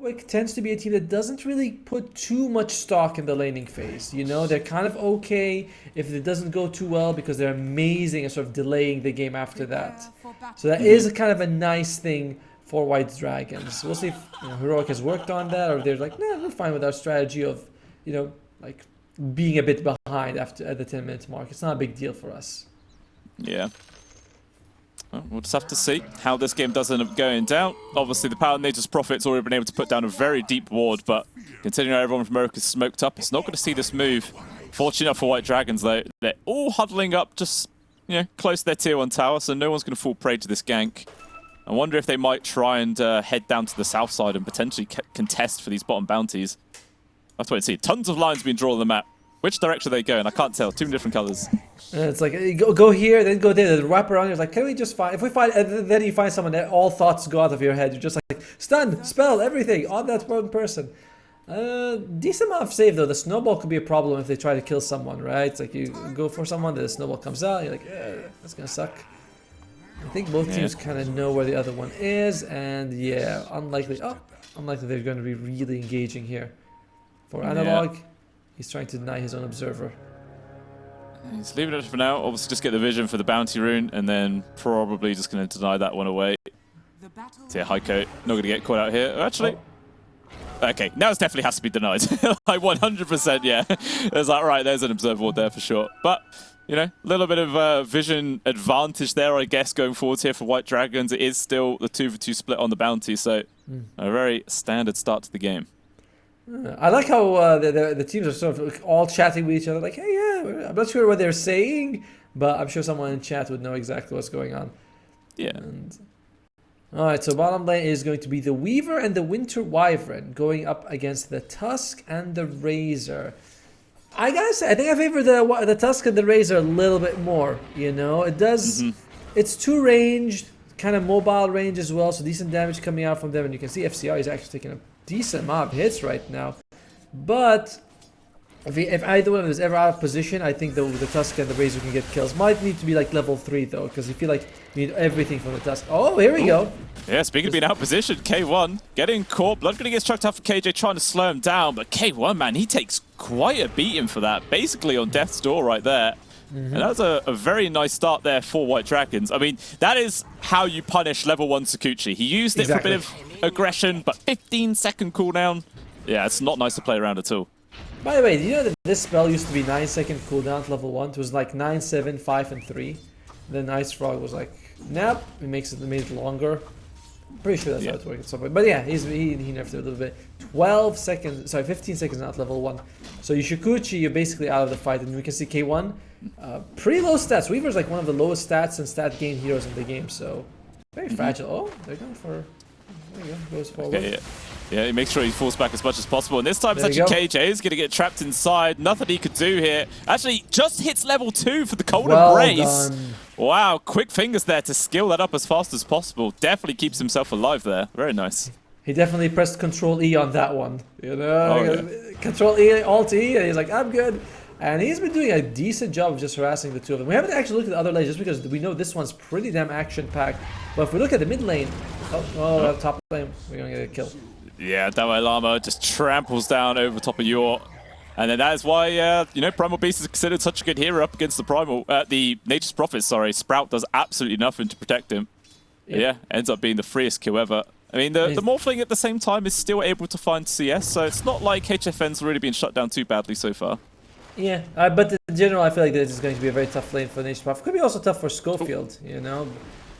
Heroic tends to be a team that doesn't really put too much stock in the laning phase. You know, they're kind of okay if it doesn't go too well because they're amazing at sort of delaying the game after that. So that is kind of a nice thing for White Dragons. We'll see if Heroic has worked on that, or if they're like, nah, we're fine with our strategy of, like being a bit behind at the 10-minute mark. It's not a big deal for us. Yeah. Well, we'll just have to see how this game does end up going down. Obviously, the Power Nature's Prophet's already been able to put down a very deep ward, but considering everyone from America is smoked up, it's not going to see this move. Fortunate enough for White Dragons, though, they're all huddling up just, close to their tier 1 tower, so no one's going to fall prey to this gank. I wonder if they might try and head down to the south side and potentially contest for these bottom bounties. That's what I see. Tons of lines being drawn on the map. Which direction are they going? I can't tell. Too many different colors. It's like, go here, then go there, then wrap around. You're like, can we just find... If we find... And then you find someone that all thoughts go out of your head. You're just like, stun, spell, everything on that one person. Decent amount of save, though. The snowball could be a problem if they try to kill someone, right? It's like you go for someone, then the snowball comes out. You're like, that's going to suck. I think both teams kind of know where the other one is. And yeah, unlikely they're going to be really engaging here. For Analog, he's trying to deny his own observer. He's leaving it for now. Obviously, just get the vision for the bounty rune, and then probably just going to deny that one away. So yeah, Heiko, not going to get caught out here. Actually, okay, now it definitely has to be denied. Like 100%, yeah. There's like, right, there's an observer ward there for sure. But, a little bit of vision advantage there, I guess, going forward here for White Dragons. It is still the 2-for-2 split on the bounty, so a very standard start to the game. I like how the teams are sort of all chatting with each other, like, hey, yeah, I'm not sure what they're saying, but I'm sure someone in chat would know exactly what's going on. Yeah. Alright, so bottom lane is going to be the Weaver and the Winter Wyvern going up against the Tusk and the Razor. I gotta say, I think I favor the Tusk and the Razor a little bit more, It does... It's 2-ranged, kind of mobile range as well, so decent damage coming out from them, and you can see FCR is actually taking a decent amount of hits right now. But if either one of them is ever out of position, I think the Tusk and the Razor can get kills. Might need to be like level 3 though, because you feel like you need everything from the Tusk. Oh, here we go. Yeah, speaking of being out of position, K1 getting caught. Blood gonna get struck out for KJ, trying to slow him down, but K1, man, he takes quite a beating for that. Basically on death's door right there. And that was a very nice start there for White Dragons. I mean, that is how you punish level 1 Sakuchi. He used it for a bit of aggression, but 15-second cooldown. Yeah, it's not nice to play around at all. By the way, do you know that this spell used to be 9-second cooldown at level 1? It was like 9, 7, 5, and 3. Then Ice Frog was like, nope, it made it longer. Pretty sure that's how it works at some point. But yeah, he nerfed it a little bit. 12 seconds, sorry, 15 seconds at level 1. So Yoshukuchi, you're basically out of the fight. And we can see K1, pretty low stats. Weaver's like one of the lowest stats and stat gain heroes in the game. So very fragile. Oh, they're going for... There you go, goes forward. Okay, yeah, he makes sure he falls back as much as possible. And this time, it's actually KJ is going to get trapped inside. Nothing he could do here. Actually, just hits level 2 for the Cold Embrace. Done. Wow, quick fingers there to skill that up as fast as possible. Definitely keeps himself alive there. Very nice. He definitely pressed Control E on that one. Control E, Alt E, and he's like, I'm good. And he's been doing a decent job of just harassing the two of them. We haven't actually looked at the other lanes just because we know this one's pretty damn action-packed. But if we look at the mid lane, top lane, we're going to get a kill. Yeah, Dalai Lama just tramples down over top of Yor. And then that is why, Primal Beast is considered such a good hero up against the Nature's Prophet, sorry. Sprout does absolutely nothing to protect him. Yeah, ends up being the freest kill ever. I mean, the Morphling at the same time is still able to find CS, so it's not like HFN's really been shut down too badly so far. Yeah, but in general, I feel like this is going to be a very tough lane for Nature's Prophet. Could be also tough for Schofield,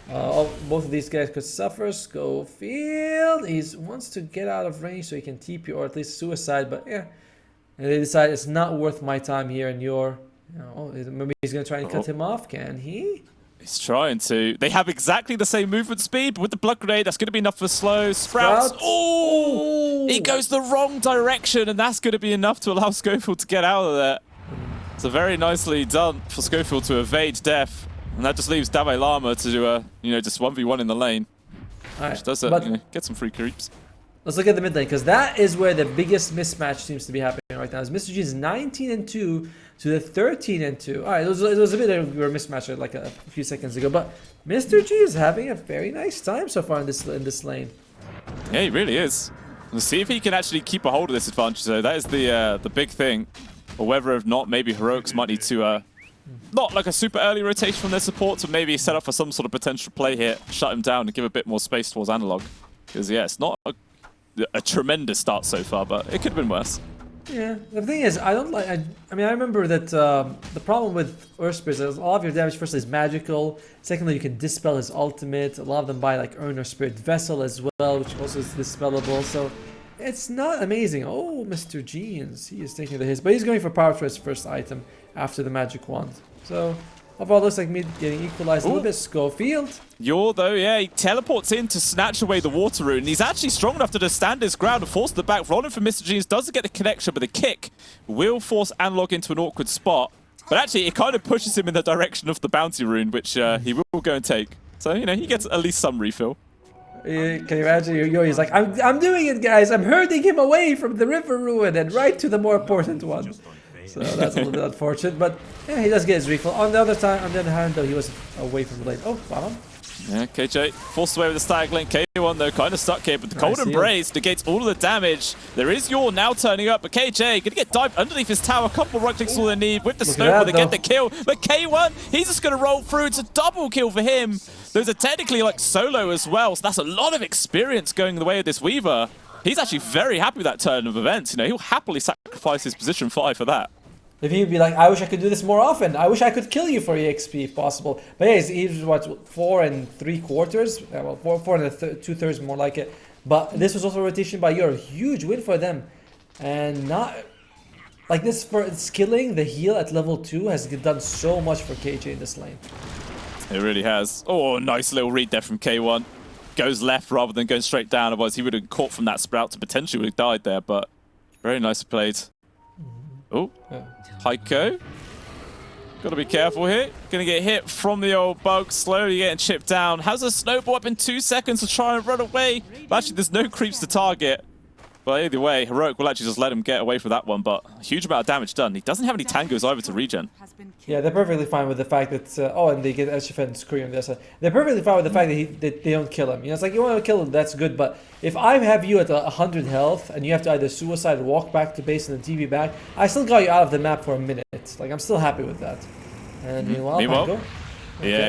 both of these guys could suffer. Schofield, he wants to get out of range so he can TP or at least suicide, but yeah. And they decide it's not worth my time here and maybe he's going to try and cut him off, can he? He's trying to. They have exactly the same movement speed, but with the Blood Grenade, that's going to be enough for slow. Sprouts. Oh! He goes the wrong direction, and that's going to be enough to allow Schofield to get out of there. So very nicely done for Schofield to evade death. And that just leaves Dalai Lama to do just 1v1 in the lane. All right, which does get some free creeps. Let's look at the mid lane, because that is where the biggest mismatch seems to be happening right now. As Mr. G is 19-2 to the 13-2. All right, it was a bit of a mismatch like a few seconds ago, but Mr. G is having a very nice time so far in this lane. Yeah, he really is. We'll see if he can actually keep a hold of this advantage, though. That is the big thing. Or whether if not, maybe Heroics might need to, not like a super early rotation from their support, to maybe set up for some sort of potential play here, shut him down and give a bit more space towards Analog. Because, yeah, it's not a tremendous start so far, but it could have been worse. Yeah, the thing is, I don't like. I mean, I remember that the problem with Earthspear is a lot of your damage firstly is magical. Secondly, you can dispel his ultimate. A lot of them buy like Urn or Spirit Vessel as well, which also is dispellable. So it's not amazing. Oh, Mr. Jeans, he is taking the hits, but he's going for power for his first item after the magic wand. So overall, looks like me getting equalized a little bit. Schofield. Yor, though, yeah, he teleports in to snatch away the water rune. And he's actually strong enough to just stand his ground and force the back. Rolling for Mr. Jeans doesn't get the connection, but the kick will force Analog into an awkward spot. But actually, it kind of pushes him in the direction of the bounty rune, which he will go and take. So, you know, he gets at least some refill. Can you imagine? He's like, I'm doing it, guys. I'm herding him away from the river ruin and right to the more important one. So that's a little bit unfortunate, but yeah, he does get his refill. On the other hand, though, he was away from the lane. Oh, bottom. Yeah, KJ forced away with the Stag Link. K1 though kind of stuck here, but the Cold Embrace negates all of the damage. There is Yor now turning up, but KJ gonna get dived underneath his tower. A couple right clicks all they need with the Snowball to get the kill. But K1, he's just gonna roll through. It's a double kill for him. Those are technically like solo as well, so that's a lot of experience going the way of this Weaver. He's actually very happy with that turn of events. You know, he'll happily sacrifice his position 5 for that. If he'd be like, I wish I could do this more often. I wish I could kill you for EXP if possible. But yeah, he's what, 4 3/4? Well, 4 2/3 more like it. But this was also a rotation by Yor. Huge win for them. And not like this for skilling the heal at level 2 has done so much for KJ in this lane. It really has. Oh, nice little read there from K1. Goes left rather than going straight down. Otherwise, he would have caught from that sprout to potentially would have died there. But very nicely played. Oh, Heiko. Got to be careful here. Going to get hit from the old bug. Slowly getting chipped down. Has a snowball up in 2 seconds to try and run away. But actually, there's no creeps to target. But either way, Heroic will actually just let him get away from that one. But a huge amount of damage done. He doesn't have any tangos either to regen. Yeah, they're perfectly fine with the fact that... oh, and they get Eshif and Scree on the other side. They're perfectly fine with the fact that they don't kill him. You know, it's like, you want to kill him, that's good. But if I have you at 100 health and you have to either suicide or walk back to base and then TV back, I still got you out of the map for a minute. Like, I'm still happy with that. And meanwhile, yeah,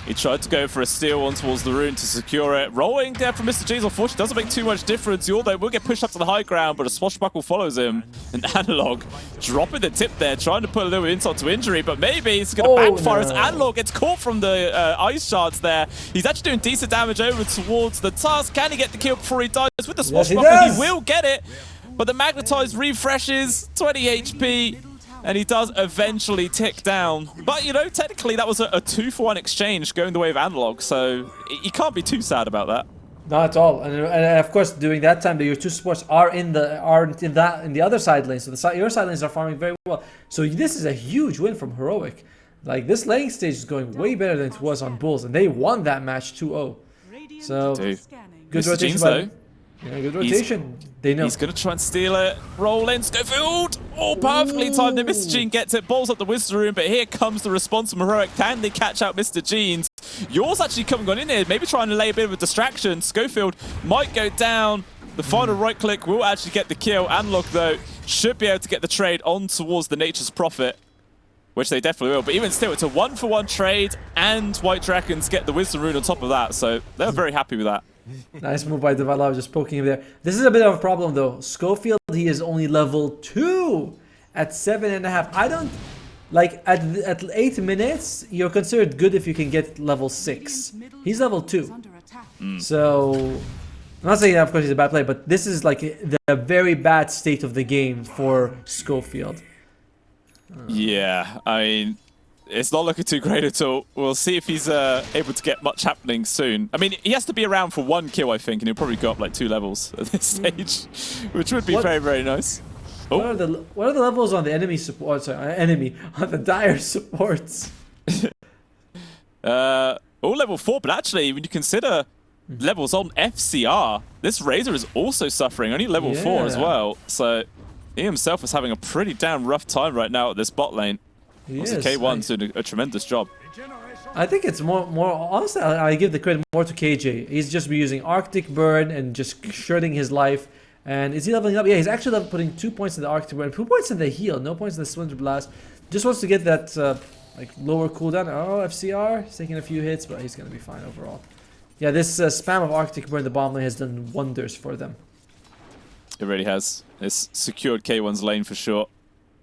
he tried to go for a steal one towards the rune to secure it. Rolling there from Mr. G's, unfortunately, doesn't make too much difference. Yor, though, will get pushed up to the high ground, but a swashbuckle follows him. And Analog dropping the tip there, trying to put a little bit insult to injury, but maybe it's going to backfire as Analog gets caught from the ice shards there. He's actually doing decent damage over towards the Tusk. Can he get the kill before he dies? With the swashbuckle, he will get it. But the Magnetized refreshes, 20 HP. And he does eventually tick down. But, you know, technically that was a 2-for-1 exchange going the way of Analog, so you can't be too sad about that. Not at all. And of course, during that time, your 2 supports are in the other side lane. So your side lanes are farming very well. So this is a huge win from Heroic. Like, this lane stage is going way better than it was on Bulls, and they won that match 2-0. So good rotation by... Yeah, good rotation. They know. He's going to try and steal it. Roll in, Schofield. Oh, perfectly timed. Mr. Jean gets it. Balls up the Wizard Room, but here comes the response from Heroic. Can they catch out Mr. Jeans? Yor's actually coming on in here, maybe trying to lay a bit of a distraction. Schofield might go down. The final right click will actually get the kill. Analog, though, should be able to get the trade on towards the Nature's Prophet, which they definitely will. But even still, it's a 1-for-1 trade, and White Dragons get the Wisdom Rune on top of that. So they're very happy with that. Nice move by Devala, just poking him there. This is a bit of a problem, though. Schofield, he is only level 2 at 7.5. I don't... Like, at 8 minutes, you're considered good if you can get level 6. He's level 2. So... I'm not saying that, of course, he's a bad player, but this is like the very bad state of the game for Schofield. Yeah, I mean... It's not looking too great at all. We'll see if he's able to get much happening soon. I mean, he has to be around for 1 kill, I think, and he'll probably go up like 2 levels at this stage, which would be very, very nice. Oh. What are the levels on the enemy support? Sorry, on the dire supports. All level 4, but actually, when you consider levels on FCR, this Razor is also suffering, only level 4 as well. So he himself is having a pretty damn rough time right now at this bot lane. Also, K1's doing a tremendous job. I think it's more honestly, I give the credit more to KJ. He's just using Arctic Burn and just shredding his life. And is he leveling up? Yeah, he's actually putting 2 points in the Arctic Burn, 2 points in the heal, no points in the Splinter Blast. Just wants to get that like lower cooldown. Oh, FCR, he's taking a few hits, but he's gonna be fine overall. Yeah, this spam of Arctic Burn in the bottom lane has done wonders for them. It really has. It's secured K1's lane for sure.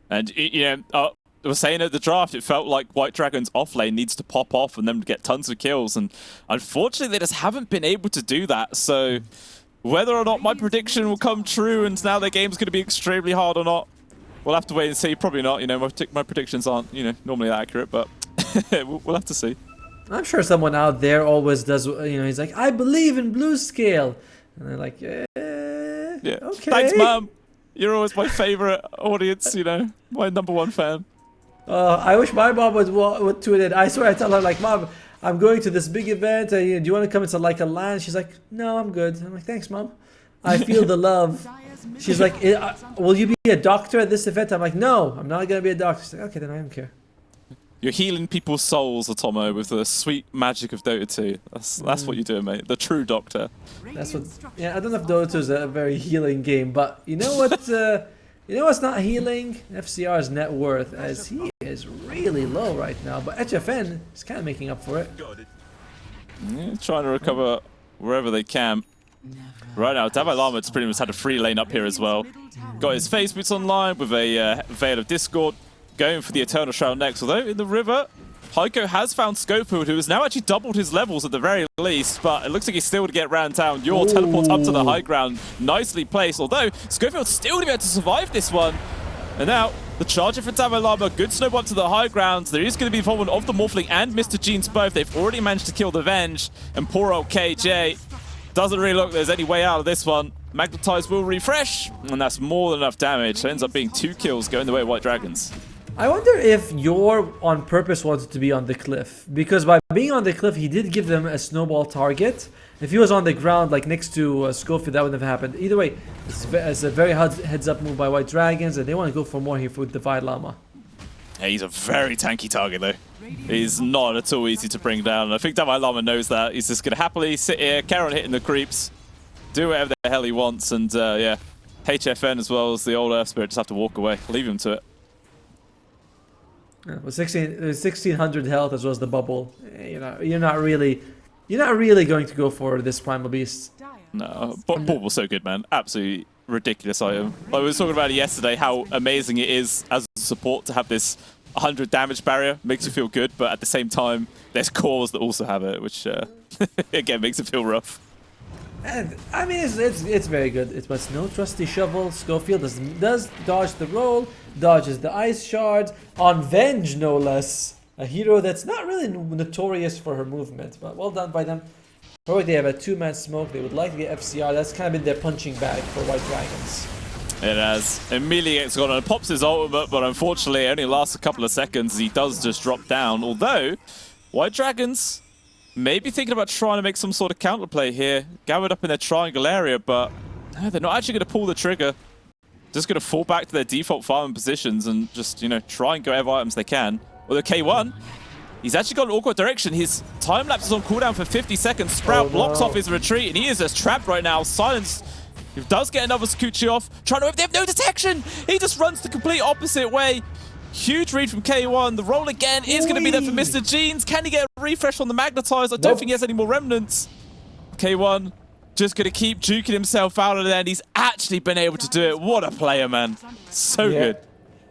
And, you know, I was saying at the draft, it felt like White Dragon's off lane needs to pop off and them to get tons of kills. And unfortunately, they just haven't been able to do that. So whether or not my prediction will come true and now their game's going to be extremely hard or not, we'll have to wait and see. Probably not. You know, my predictions aren't, you know, normally that accurate, but we'll have to see. I'm sure someone out there always does, you know, he's like, I believe in Blue Scale. And they're like, yeah, okay. Thanks, Mom. You're always my favorite audience, you know, my #1 fan. I wish my mom would tune in. I swear I tell her, like, Mom, I'm going to this big event. Do you want to come into like a LAN? She's like, no, I'm good. I'm like, thanks, Mom. I feel the love. She's like, will you be a doctor at this event? I'm like, no, I'm not going to be a doctor. She's like, okay, then I don't care. You're healing people's souls, Atomo, with the sweet magic of Dota 2. That's what you're doing, mate. The true doctor. That's what. Yeah, I don't know if Dota 2 is a very healing game, but you know what? You know what's not healing? FCR's net worth, as he is really low right now. But HFN is kind of making up for it. Yeah, trying to recover wherever they can. Right now, Davai Lama's pretty much had a free lane up here as well. Got his face boots online with a Veil of Discord. Going for the Eternal Shroud next, although in the river, Heiko has found Schofield, who has now actually doubled his levels at the very least, but it looks like he's still to get round town. Your teleports up to the high ground, nicely placed, although Schofield's still to be able to survive this one. And now, the charger for Davai Lama, good snowball up to the high ground. There is going to be involvement of the Morphling and Mr. Jeans both. They've already managed to kill the Venge, and poor old KJ doesn't really look there's any way out of this one. Magnetize will refresh, and that's more than enough damage. So it ends up being 2 kills going the way of White Dragons. I wonder if Yor on purpose wanted to be on the cliff, because by being on the cliff, he did give them a snowball target. If he was on the ground, like next to Schofield, that wouldn't have happened. Either way, it's a very heads-up move by White Dragons, and they want to go for more here with Davai Lama. Yeah, he's a very tanky target, though. He's not at all easy to bring down. I think Davai Lama knows that. He's just going to happily sit here, carry on hitting the creeps, do whatever the hell he wants, and yeah, HFN as well as the old Earth Spirit just have to walk away. Leave him to it. Yeah, with 1600 health as well as the bubble, you know, you're not really going to go for this Primal Beast. No, Bubble was so good, man. Absolutely ridiculous item. Like we were talking about it yesterday, how amazing it is as a support to have this 100 damage barrier. Makes you feel good, but at the same time, there's cores that also have it, which again makes it feel rough. And I mean, it's very good. It's but no trusty shovel. Schofield does dodge the roll, dodges the ice shards on Venge, no less. A hero that's not really notorious for her movement, but well done by them. Probably they have a 2-man smoke. They would like to get FCR. That's kind of been their punching bag for White Dragons. It has. Immediately gets gone and pops his ultimate, but unfortunately it only lasts a couple of seconds. He does just drop down. Although White Dragons maybe thinking about trying to make some sort of counterplay here. Gathered up in their triangle area, but no, they're not actually going to pull the trigger. Just going to fall back to their default farming positions and just, you know, try and go whatever items they can. Well, the K1, he's actually got an awkward direction. His time lapse is on cooldown for 50 seconds. Sprout blocks off his retreat, and he is just trapped right now. Silence. He does get another Sakuchi off. Trying to... They have no detection! He just runs the complete opposite way. Huge read from K1. The roll again is going to be there for Mr. Jeans. Can he get a refresh on the Magnetize? I don't think he has any more remnants. K1 just going to keep juking himself out of there, and he's actually been able to do it. What a player, man. So good.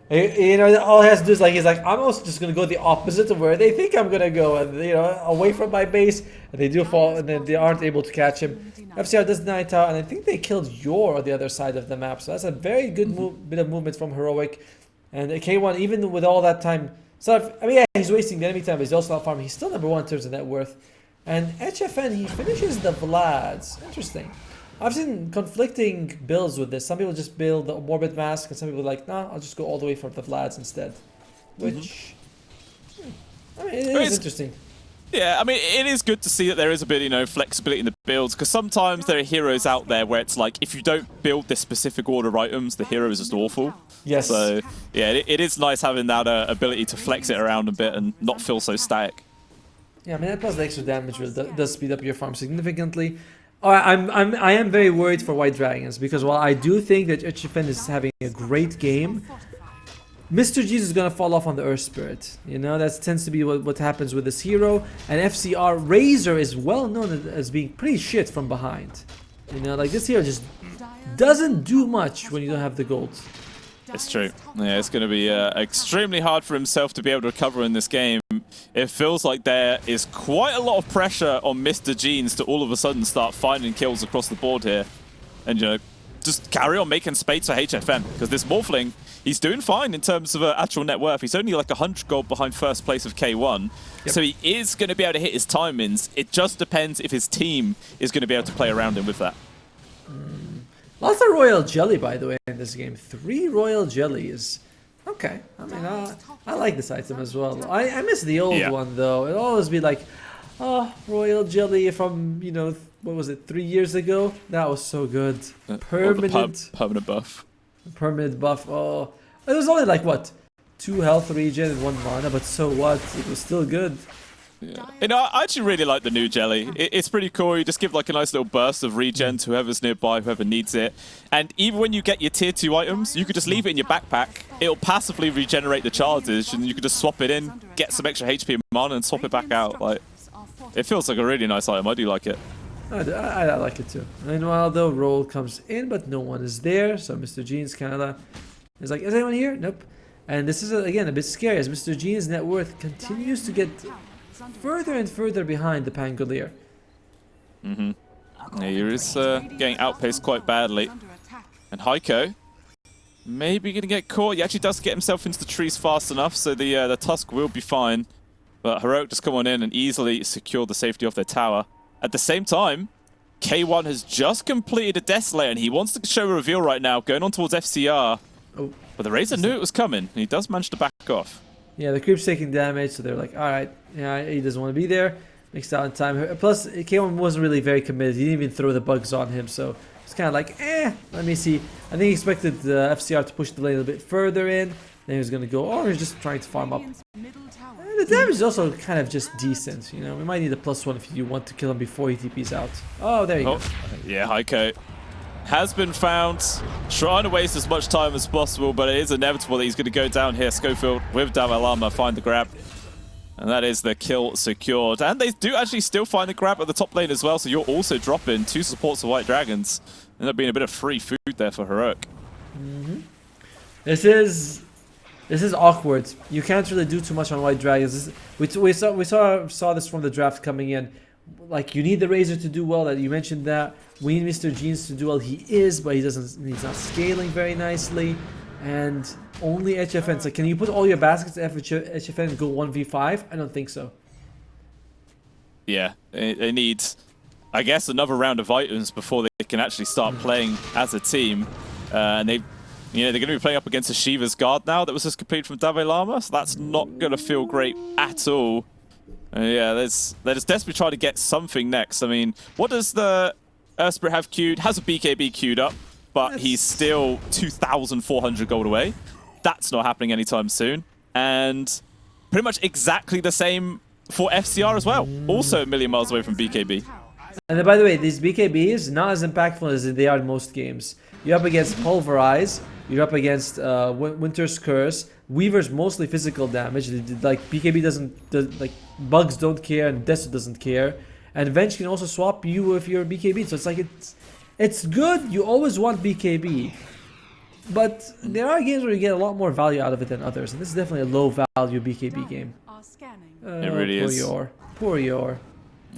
You know, all he has to do is he's like, I'm also just going to go the opposite of where they think I'm going to go, and, you know, away from my base, and they do fall, and then they aren't able to catch him. FCR does night out, and I think they killed Yor on the other side of the map, so that's a very good bit of movement from Heroic. And K1, even with all that time, so I mean, yeah, he's wasting the enemy time, but he's also not farming. He's still #1 in terms of net worth. And HFN, he finishes the Vlads. Interesting. I've seen conflicting builds with this. Some people just build the Morbid Mask, and some people are like, nah, I'll just go all the way for the Vlads instead. Which, I mean, it is interesting. Yeah, I mean, it is good to see that there is a bit, you know, flexibility in the builds, because sometimes there are heroes out there where it's like, if you don't build this specific order items, the hero is just awful. Yes. So, yeah, it is nice having that ability to flex it around a bit and not feel so static. Yeah, I mean, that plus the extra damage does speed up your farm significantly. I am very worried for White Dragons because while I do think that HFN is having a great game, Mr. Jesus is gonna fall off on the Earth Spirit. You know, that tends to be what happens with this hero. And FCR Razor is well known as being pretty shit from behind. You know, like this hero just doesn't do much when you don't have the gold. It's true. Yeah, it's going to be extremely hard for himself to be able to recover in this game. It feels like there is quite a lot of pressure on Mr. Jeans to all of a sudden start finding kills across the board here. And, you know, just carry on making spades for HFN. Because this Morphling, he's doing fine in terms of actual net worth. He's only like 100 gold behind first place of K1. Yep. So he is going to be able to hit his timings. It just depends if his team is going to be able to play around him with that. Lots of Royal Jelly, by the way, in this game. 3 Royal Jellies. Okay. I mean, I like this item as well. I miss the old one, though. It'll always be like, oh, Royal Jelly from, you know, what was it, 3 years ago? That was so good. Permanent. Permanent buff. Permanent buff. Oh. It was only like, what? 2 health regen and 1 mana, but so what? It was still good. Yeah. You know, I actually really like the new jelly. It's pretty cool. You just give like a nice little burst of regen to whoever's nearby, whoever needs it. And even when you get your tier 2 items, you could just leave it in your backpack. It'll passively regenerate the charges, and you could just swap it in, get some extra HP and mana, and swap it back out. Like, it feels like a really nice item. I do like it. I like it too. Meanwhile, though, roll comes in, but no one is there. So Mr. Jeans kind of is like, is anyone here? Nope. And this is, again, a bit scary as Mr. Jeans' net worth continues to get further and further behind the Pangolier. Yeah, he is getting outpaced quite badly. And Heiko, maybe going to get caught. He actually does get himself into the trees fast enough, so the Tusk will be fine. But Heroic just come on in and easily secure the safety of their tower. At the same time, K1 has just completed a Desolator, and he wants to show a reveal right now, going on towards FCR. Oh. But the Razor knew it was coming, and he does manage to back off. Yeah, the creep's taking damage, so they're like, alright, yeah, he doesn't want to be there. Makes out in time. Plus, K1 wasn't really very committed. He didn't even throw the bugs on him, so it's kind of like, let me see. I think he expected the FCR to push the lane a bit further in. Then he was going to go, or he's just trying to farm up. And the damage is also kind of just decent, you know. We might need a +1 if you want to kill him before he TPs out. Oh, there you go. Yeah, Heiko has been found, trying to waste as much time as possible, but it is inevitable that he's going to go down here. Schofield with Dalai Lama find the grab. And that is the kill secured. And they do actually still find the grab at the top lane as well, so you're also dropping 2 supports of White Dragons. End up being a bit of free food there for Heroic. This is awkward. You can't really do too much on White Dragons. We saw this from the draft coming in. Like, you need the Razor to do well. That you mentioned that. We need Mr. Jeans to do well. He is, but he's not scaling very nicely. And only HFN. So can you put all your baskets at HFN and go 1v5? I don't think so. Yeah, they need, I guess, another round of items before they can actually start playing as a team. And they're going to be playing up against a Shiva's Guard now that was just completed from Dalai Lama. So that's not going to feel great at all. Yeah, they're just desperately trying to get something next. I mean, what does the Spirit have queued? Has a BKB queued up, but he's still 2,400 gold away. That's not happening anytime soon. And pretty much exactly the same for FCR as well. Also a million miles away from BKB. And then, by the way, these BKBs not as impactful as they are in most games. You're up against Pulverize. You're up against Winter's Curse. Weaver's mostly physical damage. Like, BKB doesn't, like, bugs don't care and Desu doesn't care. And Venge can also swap you with your BKB. So it's like, it's good. You always want BKB. But there are games where you get a lot more value out of it than others. And this is definitely a low value BKB game. It really is. Poor Yor.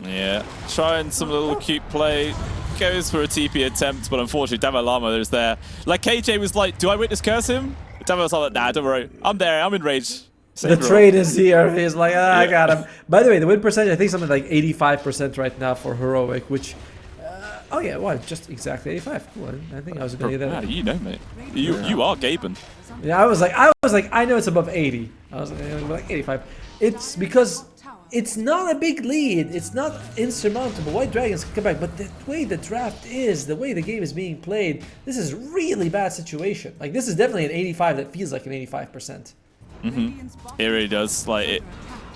Yeah, trying some little cute play. Goes for a TP attempt, but unfortunately, Dalai Lama is there. Like, KJ was like, do I witness curse him? Dalai was like, nah, don't worry. I'm there. I'm in rage. The trade is here. He's like, I got him. By the way, the win percentage, I think something like 85% right now for Heroic, which... oh yeah, well, just exactly 85. Cool. I think I was going to get that. You know, mate. You are Gaben. Yeah, I was like, I know it's above 80. I was like 85. It's because it's not a big lead. It's not insurmountable. White Dragons can come back, but the way the draft is, the way the game is being played, this is really bad situation. Like, this is definitely an 85 that feels like an 85%. It really does. Like,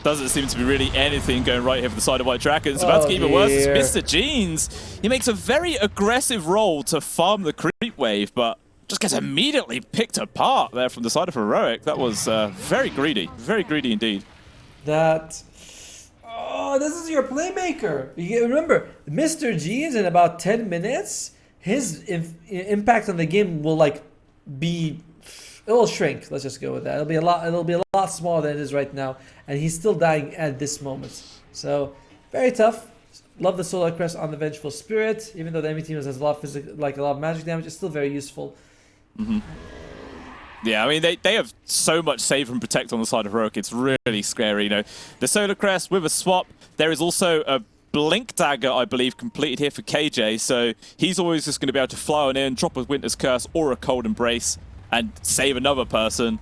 Doesn't seem to be really anything going right here for the side of White Dragons. About to keep it worse is Mr. Jeans. He makes a very aggressive roll to farm the creep wave, but just gets immediately picked apart there from the side of Heroic. That was very greedy indeed. Oh, this is your playmaker. Remember, Mr. Jeans in about 10 minutes, his impact on the game will it will shrink. Let's just go with that. It'll be a lot smaller than it is right now, and he's still dying at this moment. So very tough. Love the Solar Crest on the Vengeful Spirit, even though the enemy team has a lot of a lot of magic damage. It's still very useful. Yeah, I mean, they have so much save and protect on the side of Heroic. It's really scary. You know, the Solar Crest with a swap. There is also a Blink Dagger, I believe, completed here for KJ. So he's always just going to be able to fly on in, drop a Winter's Curse or a Cold Embrace, and save another person.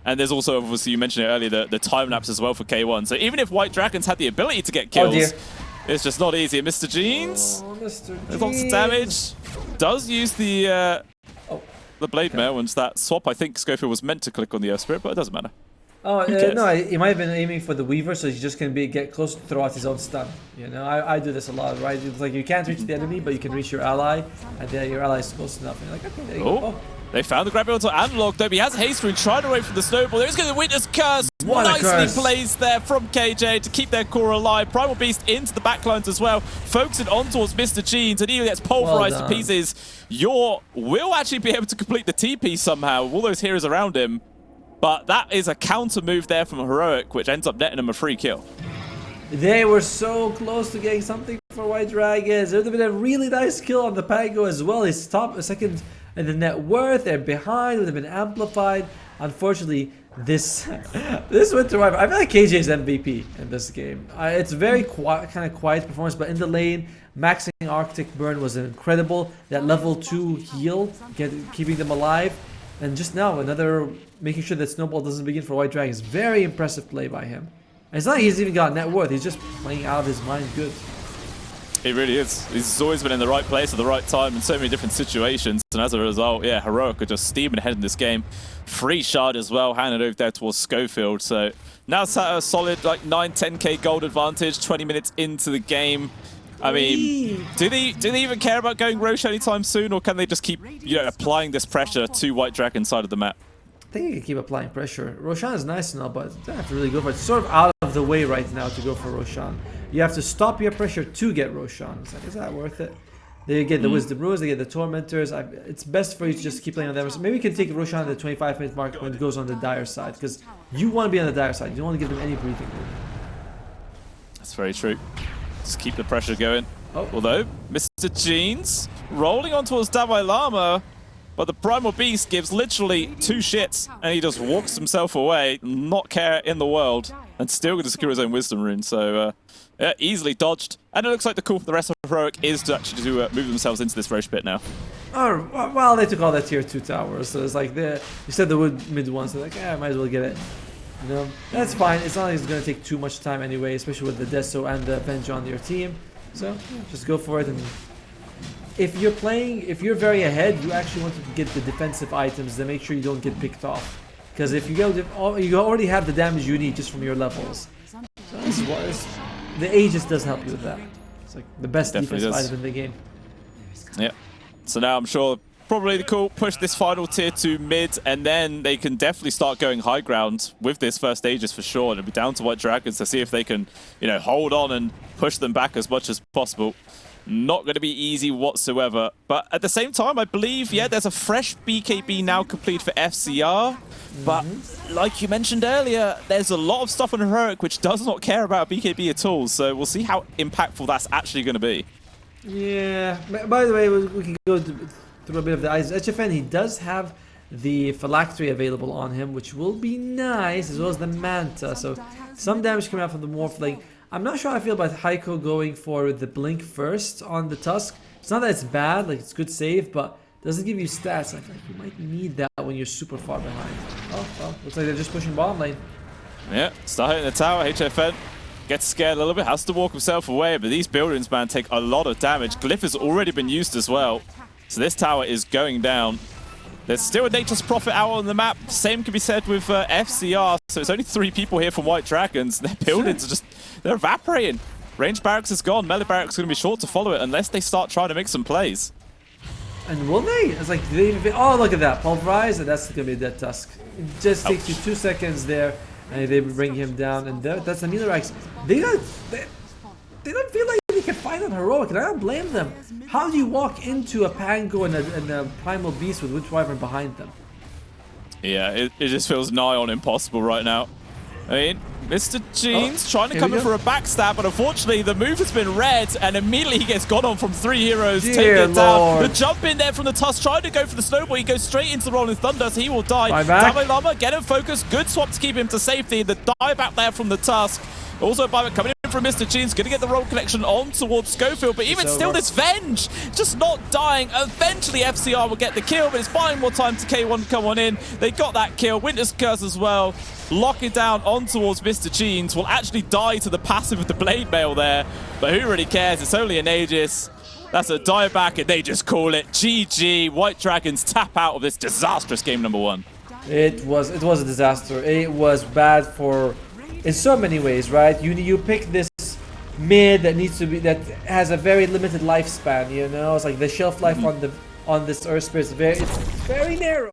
And there's also, obviously, you mentioned it earlier, the time lapse as well for K1. So even if White Dragons had the ability to get kills, it's just not easy. Mr. Jeans, there's lots of damage. Does use the Blade Mail, and that swap, I think Schofield was meant to click on the Earth Spirit, but it doesn't matter. Oh, no, he might have been aiming for the Weaver, so he just can get close to throw out his own stun. You know, I do this a lot, right? It's like you can't reach the enemy, but you can reach your ally, and then your ally is close enough. And you're like, okay, there you go. Oh. They found the grab onto Analog, though. He has Haste Rune trying to wait for the snowball. There's going to Witness Curse. Nicely placed there from KJ to keep their core alive. Primal Beast into the backlines as well. Focusing on towards Mr. Jeans, and he gets pulverized to pieces. Will actually be able to complete the TP somehow with all those heroes around him. But that is a counter move there from Heroic, which ends up netting him a free kill. They were so close to getting something for White Dragons. There would have been a really nice kill on the Pango as well. He's top a second in the net worth. They're behind, would have been amplified. Unfortunately, this Winter Wyvern, I feel like KJ is MVP in this game. It's very kind of quiet performance, but in the lane, maxing Arctic Burn was incredible. That level 2 heal, keeping them alive. And just now, making sure that Snowball doesn't begin for White Dragons. Very impressive play by him. And it's not like he's even got net worth, he's just playing out of his mind good. It really is. He's always been in the right place at the right time in so many different situations. And as a result, yeah, Heroic are just steaming ahead in this game. Free shard as well, handed over there towards Schofield. So now it's at a solid 9-10k gold advantage, 20 minutes into the game. I mean, do they even care about going Roche anytime soon, or can they just keep applying this pressure to White Dragon side of the map? I think you can keep applying pressure. Roshan is nice and all, but you don't have to really go for it. It's sort of out of the way right now to go for Roshan. You have to stop your pressure to get Roshan. It's like, is that worth it? They get the Wisdom Runes, they get the Tormentors. It's best for you to just keep playing on them. So maybe you can take Roshan at the 25-minute mark when it goes on the dire side, because you want to be on the dire side. You don't want to give them any breathing room. That's very true. Just keep the pressure going. Although, Mr. Jeans rolling on towards Dalai Lama, but the Primal Beast gives literally 2 shits, and he just walks himself away, not care in the world, and still going to secure his own Wisdom Rune. So, yeah, easily dodged. And it looks like the call for the rest of Heroic is to actually move themselves into this Roche pit now. Oh, well, they took all the tier 2 towers, so it's like, you said the mid ones, so like, yeah, I might as well get it. You know, that's fine. It's not like it's going to take too much time anyway, especially with the Deso and the Avenge on your team. So, yeah, just go for it. And if you're very ahead, you actually want to get the defensive items to make sure you don't get picked off. Because if you already have the damage you need just from your levels. So this is what the Aegis does help you with that. It's like the best defensive item in the game. Yeah. So now I'm sure probably the call push this final tier 2 mid, and then they can definitely start going high ground with this first Aegis for sure. And it'll be down to White Dragons to see if they can, hold on and push them back as much as possible. Not going to be easy whatsoever. But at the same time, I believe, yeah, there's a fresh BKB now complete for FCR. But like you mentioned earlier, there's a lot of stuff on Heroic which does not care about BKB at all. So we'll see how impactful that's actually going to be. Yeah. By the way, we can go through a bit of the eyes. HFN, he does have the Phylactery available on him, which will be nice, as well as the Manta. So some damage coming out from the Morph. Like, I'm not sure how I feel about Heiko going for the Blink first on the Tusk. It's not that it's bad, like it's good save, but it doesn't give you stats. I feel like you might need that when you're super far behind. Oh, well, looks like they're just pushing bottom lane. Yeah, start hitting the tower. HFN gets scared a little bit, has to walk himself away, but these buildings, man, take a lot of damage. Glyph has already been used as well, so this tower is going down. There's still a Nature's Prophet out on the map. Same can be said with FCR. So it's only 3 people here from White Dragons. Their buildings are just, they're evaporating. Range barracks is gone. Melee barracks is going to be short to follow it unless they start trying to make some plays. And will they? It's like, oh, look at that. Pulverize, and that's going to be a dead Tusk. It just takes you 2 seconds there, and they bring him down. And that's the Melirex. They don't feel like they can fight on Heroic, and I don't blame them. How do you walk into a Pango and a Primal Beast with Witch Wyvern behind them? Yeah, it just feels nigh on impossible right now. I mean, Mr. Jeans trying to come in for a backstab, but unfortunately the move has been read, and immediately he gets gone on from 3 heroes, take it down. The jump in there from the Tusk, trying to go for the snowball. He goes straight into the Rolling Thunder, so he will die. Dalai Lama, get him focused. Good swap to keep him to safety. The dive out there from the Tusk. Also, buyback coming in from Mr. Jeans, going to get the roll connection on towards Schofield, but even still, this Venge just not dying. Eventually, FCR will get the kill, but it's buying more time to K1 to come on in. They got that kill. Winter's Curse as well. Locking down on towards Mr. Jeans. Will actually die to the passive of the Blade Mail there, but who really cares? It's only an Aegis. That's a dieback, and they just call it GG. White Dragons tap out of this disastrous game number 1. It was a disaster. It was bad for, in so many ways, right? You pick this mid that needs to be, that has a very limited lifespan. You know, it's like the shelf life on this Earth Spirit is very narrow.